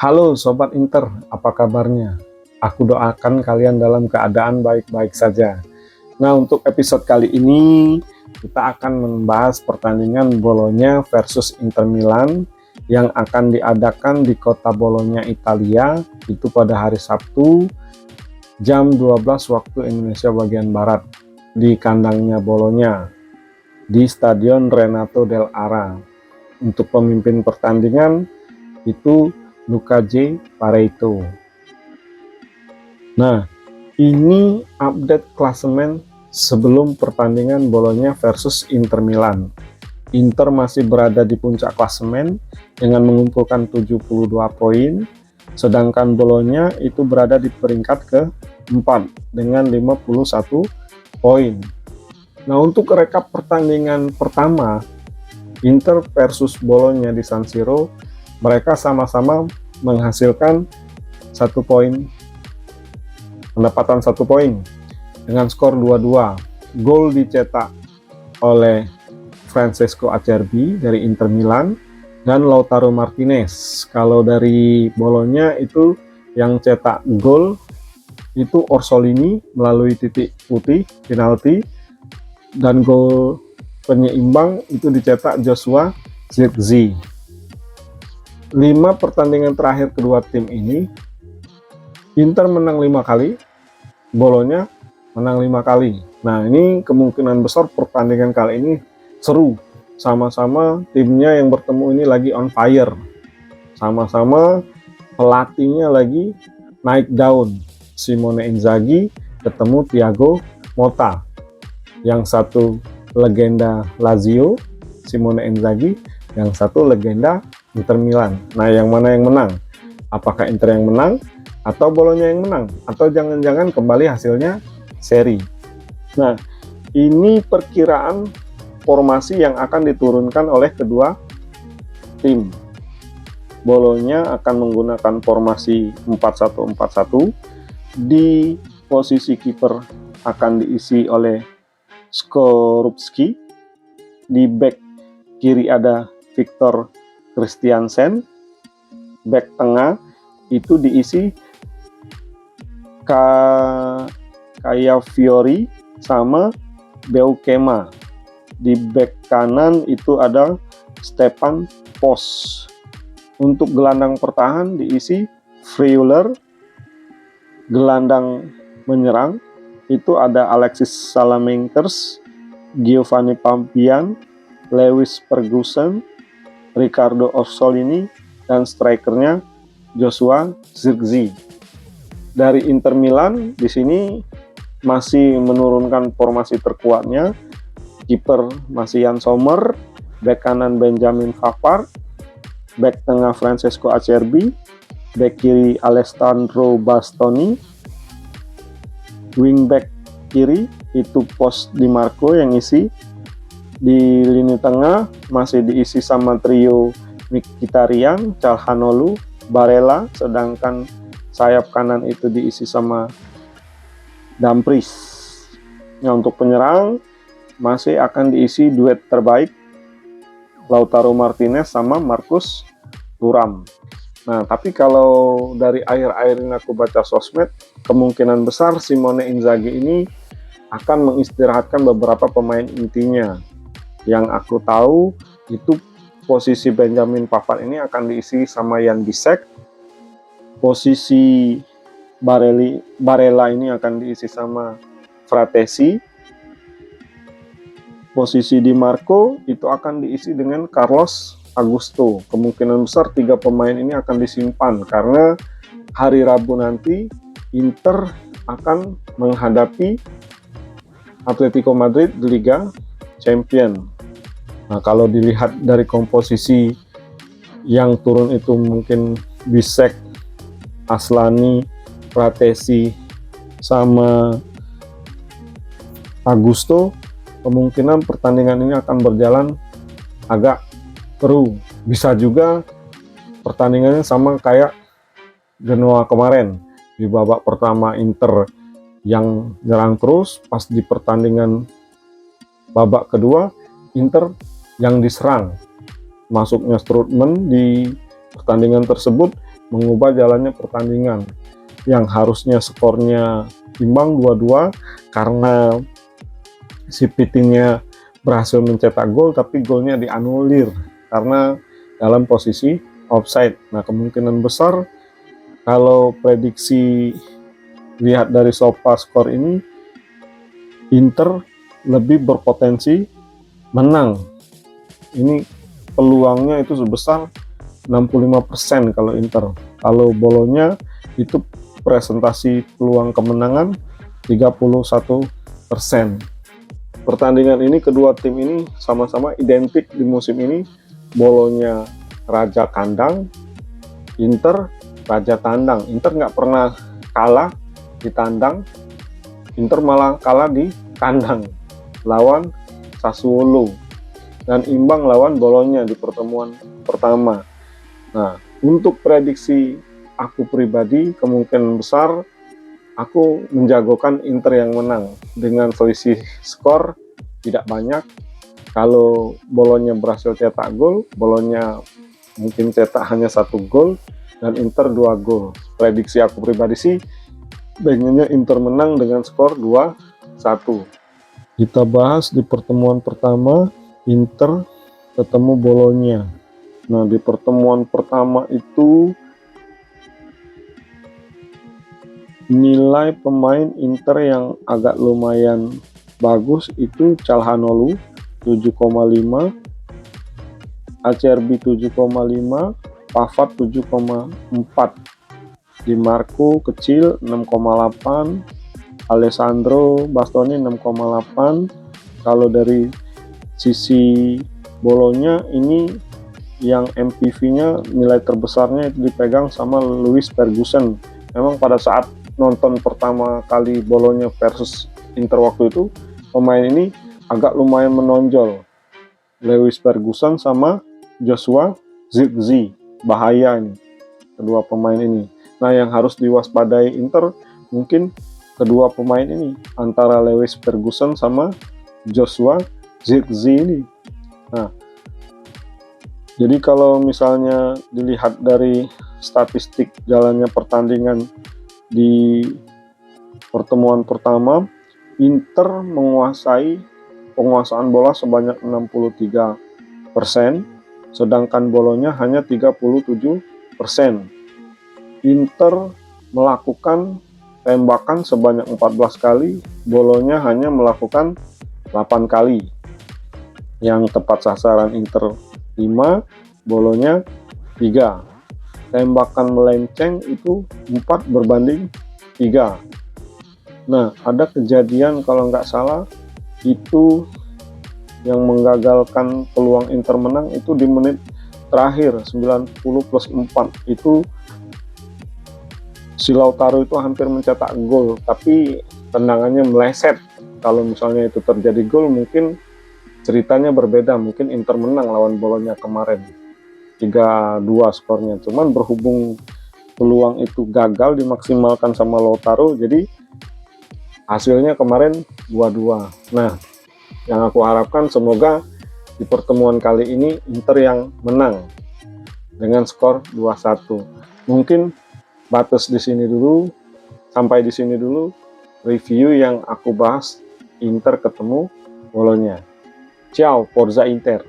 Halo Sobat Inter, apa kabarnya? Aku doakan kalian dalam keadaan baik-baik saja. Nah, untuk episode kali ini kita akan membahas pertandingan Bolonya versus Inter Milan yang akan diadakan di kota Bolonya, Italia, itu pada hari Sabtu jam 12 waktu Indonesia bagian Barat di kandangnya Bolonya di Stadion Renato Dell'Ara. Untuk pemimpin pertandingan itu Luca J. Pareto. Nah, ini update klasemen sebelum pertandingan Bolonya versus Inter Milan. Inter masih berada di puncak klasemen dengan mengumpulkan 72 poin, sedangkan Bolonya itu berada di peringkat ke-4 dengan 51 poin. Nah, untuk rekap pertandingan pertama Inter versus Bolonya di San Siro, mereka sama-sama menghasilkan 1 poin, pendapatan 1 poin dengan skor 2-2. Gol dicetak oleh Francesco Acerbi dari Inter Milan dan Lautaro Martinez. Kalau dari Bolonya itu yang cetak gol itu Orsolini melalui titik putih penalti, dan gol penyeimbang itu dicetak Joshua Zirkzee. 5 pertandingan terakhir kedua tim ini, Inter menang 5 kali, Bolonya menang 5 kali. Nah, ini kemungkinan besar pertandingan kali ini seru. Sama-sama timnya yang bertemu ini lagi on fire. Sama-sama pelatihnya lagi naik daun. Simone Inzaghi ketemu Thiago Motta. Yang satu legenda Lazio, Simone Inzaghi, yang satu legenda Inter Milan. Nah, yang mana yang menang? Apakah Inter yang menang atau Bolonya yang menang? Atau jangan-jangan kembali hasilnya seri? Nah, ini perkiraan formasi yang akan diturunkan oleh kedua tim. Bolonya akan menggunakan formasi 4-1-4-1. Di posisi kiper akan diisi oleh Skorupski. Di back kiri ada Victor Christiansen. Back tengah itu diisi Kaya Fiori sama Beukema. Di back kanan itu ada Stefan Pos. Untuk gelandang pertahan diisi Freuler. Gelandang menyerang itu ada Alexis Saelemaekers, Giovanni Pampian, Lewis Ferguson, Riccardo Orsolini, dan strikernya Joshua Zirkzee. Dari Inter Milan di sini masih menurunkan formasi terkuatnya. Kiper masih Jan Sommer, bek kanan Benjamin Pavard, bek tengah Francesco Acerbi, bek kiri Alessandro Bastoni, wingback kiri itu Pos Di Marco yang isi. Di lini tengah masih diisi sama trio Mkhitaryan, Calhanoglu, Barella, sedangkan sayap kanan itu diisi sama Dumfries. Nah, untuk penyerang masih akan diisi duet terbaik Lautaro Martinez sama Marcus Thuram. Nah, tapi kalau dari akhir-akhir ini aku baca sosmed, kemungkinan besar Simone Inzaghi ini akan mengistirahatkan beberapa pemain intinya. Yang aku tahu itu posisi Benjamin Pavard ini akan diisi sama Jan Bisek. Posisi Barella ini akan diisi sama Fratesi. Posisi Di Marco itu akan diisi dengan Carlos Augusto. Kemungkinan besar 3 pemain ini akan disimpan karena hari Rabu nanti Inter akan menghadapi Atletico Madrid di Liga Champion. Nah, kalau dilihat dari komposisi yang turun itu mungkin Bisek, Aslani, Fratesi, sama Augusto, kemungkinan pertandingan ini akan berjalan agak seru. Bisa juga pertandingannya sama kayak Genoa kemarin. Di babak pertama Inter yang nyerang terus, pas di pertandingan babak kedua Inter yang diserang. Masuknya Strootman di pertandingan tersebut mengubah jalannya pertandingan yang harusnya skornya imbang 2-2 karena si Vitinha berhasil mencetak gol, tapi golnya dianulir karena dalam posisi offside. Nah, kemungkinan besar kalau prediksi lihat dari SofaScore ini, Inter lebih berpotensi menang. Ini peluangnya itu sebesar 65% kalau Inter. Kalau Bolonya itu presentasi peluang kemenangan 31%. Pertandingan ini kedua tim ini sama-sama identik di musim ini. Bolonya raja kandang, Inter raja tandang. Inter nggak pernah kalah di tandang, Inter malah kalah di kandang lawan Sassuolo dan imbang lawan Bolonya di pertemuan pertama. Nah, untuk prediksi aku pribadi, kemungkinan besar aku menjagokan Inter yang menang dengan selisih skor tidak banyak. Kalau Bolonya berhasil cetak gol, Bolonya mungkin cetak hanya 1 gol dan Inter 2 gol. Prediksi aku pribadi sih pengennya Inter menang dengan skor 2-1. Kita bahas di pertemuan pertama Inter ketemu Bolonya. Nah, di pertemuan pertama itu nilai pemain Inter yang agak lumayan bagus itu Calhanoglu 7,5, Acerbi 7,5, Pavard 7,4, Di Marco kecil 6,8, Alessandro Bastoni 6,8. Kalau dari sisi Bolonya ini yang MPV-nya nilai terbesarnya itu dipegang sama Louis Ferguson. Memang pada saat nonton pertama kali Bolonya versus Inter waktu itu, pemain ini agak lumayan menonjol. Louis Ferguson sama Joshua Zirkzee, bahaya ini kedua pemain ini. Nah, yang harus diwaspadai Inter mungkin kedua pemain ini, antara Louis Ferguson sama Joshua Zirkzee ini. Nah, jadi kalau misalnya dilihat dari statistik jalannya pertandingan di pertemuan pertama, Inter penguasaan bola sebanyak 63%, sedangkan Bolonya hanya 37%. Inter melakukan tembakan sebanyak 14 kali, Bolonya hanya melakukan 8 kali. Yang tepat sasaran Inter 5, Bolonya 3. Tembakan melenceng itu 4/3. Nah, ada kejadian kalau nggak salah itu yang menggagalkan peluang Inter menang itu di menit terakhir 90+4 itu si Lautaro itu hampir mencetak gol, tapi tendangannya meleset. Kalau misalnya itu terjadi gol, mungkin ceritanya berbeda, mungkin Inter menang lawan Bolonya kemarin 3-2 skornya. Cuman berhubung peluang itu gagal dimaksimalkan sama Lautaro, jadi hasilnya kemarin 2-2. Nah, yang aku harapkan semoga di pertemuan kali ini Inter yang menang dengan skor 2-1. Mungkin batas di sini dulu, sampai di sini dulu review yang aku bahas Inter ketemu Bolonya. Ciao, Forza Inter.